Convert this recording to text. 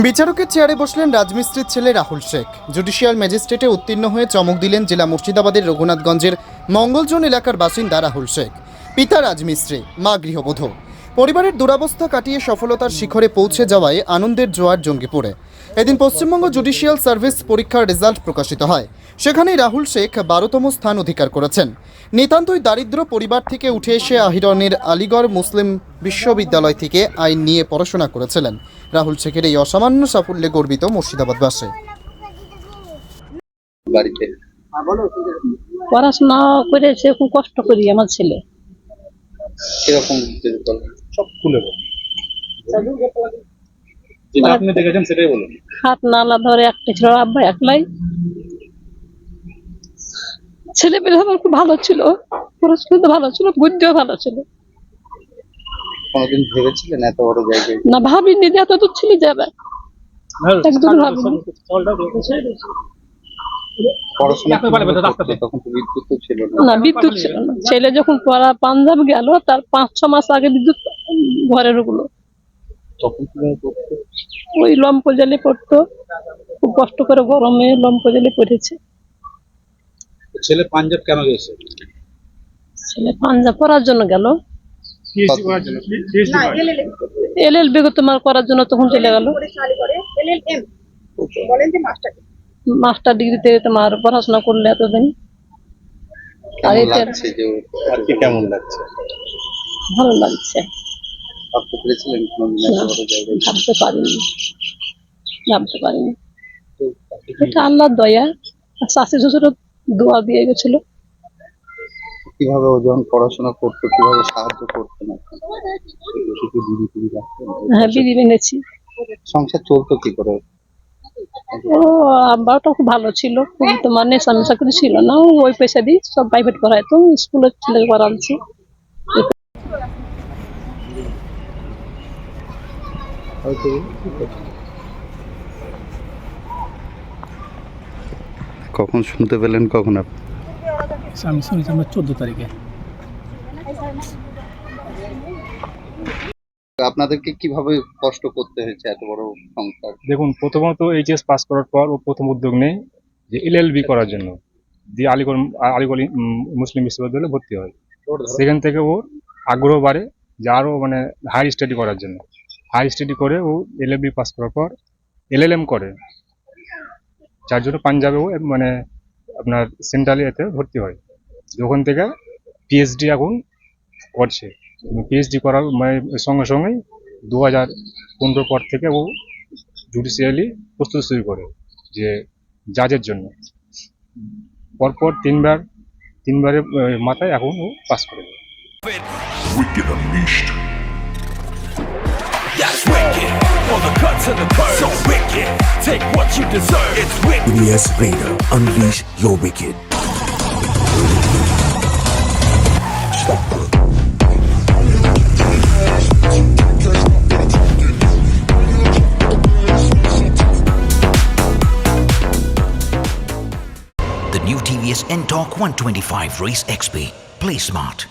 বিচারকের চেয়ারে বসলেন রাজমিস্ত্রির ছেলে রাহুল শেখ। জুডিশিয়াল ম্যাজিস্ট্রেটে উত্তীর্ণ হয়ে চমক দিলেন জেলা মুর্শিদাবাদের রঘুনাথগঞ্জের মঙ্গলজন এলাকার বাসিন্দা রাহুল শেখ। পিতা রাজমিস্ত্রি, মা গৃহবধূ। পরিবারের দুরাবস্থা কাটিয়ে সফলতার শিখরে পৌঁছে যাওয়ায় আনন্দের জোয়ার জঙ্গিপুরে। এদিন পশ্চিমবঙ্গ জুডিশিয়াল সার্ভিস পরীক্ষার রেজাল্ট প্রকাশিত হয়। সেখানেই রাহুল শেখ 12তম স্থান অধিকার করেছেন। নিতান্তই দারিদ্র পরিবার থেকে উঠে এসে আহিরনের আলিগড় মুসলিম বিশ্ববিদ্যালয় থেকে আইন নিয়ে পড়াশোনা করেছিলেন। রাহুল শেখের এই অসামান্য সাফল্যে গর্বিত মুর্শিদাবাদবাসী। বাড়িতে পড়াশোনা করেছে, খুব কষ্ট করি আমার ছেলে। কিরকম যদি বলেন? সব খুলে বলুন, যেটা আপনি দেখেছেন সেটাই বলুন। হাত নালা ধরে একটা ছিল, আব্বা একলাই। ছেলে পেলে আমার খুব ভালো ছিল, পড়াশোনা ভালো ছিল, বুদ্ধিও ভালো ছিল। কোনোদিন ভেবেছিলেন এত বড় জায়গায়? না, ভাবিনি যে এত দূর ছেলে যাবে, একদম ভাবিনি। পড়াশোনা করতে তখন তো বিদ্যুৎ তো ছিল না। না, বিদ্যুৎ ছিল না। ছেলে যখন পড়া পাঞ্জাব গেল, তার 5-6 মাস আগে বিদ্যুৎ ঘরে ঢুকলো। তখন কিভাবে করতে? ওই লম্প জালে পড়তো, খুব কষ্ট করে গরমে লম্প জালে পড়েছে। ছেলে পাঞ্জাব কেন গেছে? ছেলে পাঞ্জাব পড়ার জন্য গেল, এলএলবি তোমার করার জন্য তখন চলে গেল। মাস্টার ডিগ্রিতে তোমার পড়াশোনা করলে এতদিন। আর কেমন এটা লাগছে যে আর কি কেমন লাগছে? ভালো লাগছে। ভাবতে পেরেছিলেন কোনোদিন এত বড় জায়গায়? ভাবতে পারিনি। এটা আল্লাহর দয়া। শাশি শ্বশুর দোয়া দিয়ে গেছিল। কিভাবে ও যখন পড়াশোনা করতো কিভাবে সাহায্য করতেন আপনি? শুধু বিড়ি টিড়ি রাখতেন? হ্যাঁ, বিড়ি এনেছি। সংসার চলতো কি করে? ও আব্বাটা খুব ভালো ছিল, খুব তোমার নেশা মেশা কিছু ছিল না। ওই পয়সা দিয়ে সব প্রাইভেট পড়াইতো, স্কুলের ছেলে পড়াচ্ছি। কখন শুনতে পেলেন, কখন আপনি? আমি শুনেছি আমরা 14 তারিখে। আপনাদেরকে কিভাবে কষ্ট করতে হয়েছে এত বড় সংসার? দেখুন, প্রথমত এইচএস পাস করার পর ও প্রথম উদ্যোগ নেই যে এলএলবি করার জন্য, দিয়ে আলিগড় মুসলিম বিশ্ববিদ্যালয়ে ভর্তি হয়। সেখান থেকে ওর আগ্রহ বাড়ে যে আরও মানে হায়ার স্টাডি করার জন্য। হায়ার স্টাডি করে ও এলএলবি পাস করার পর এলএলএম করে, যার জন্য পাঞ্জাবে ও মানে আপনার সেন্ট্রাল এতে ভর্তি হয়। ওখান থেকে পিএইচডি এখন করছে। পিএইচডি করার মানে সঙ্গে সঙ্গেই 2015 পর থেকে ও জুডিশিয়ালি প্রস্তুতি শুরু করে যে জাজের জন্য। পরপর তিনবারের মাথায় এখন ও পাস করে দেয়। Wicked Unleashed. That's wicked. For the cuts and the curves. So wicked. Take what you deserve. It's wicked. TVS Raider. Unleash your wicked. The new TVS N-Torque 125 Race XP. Play smart.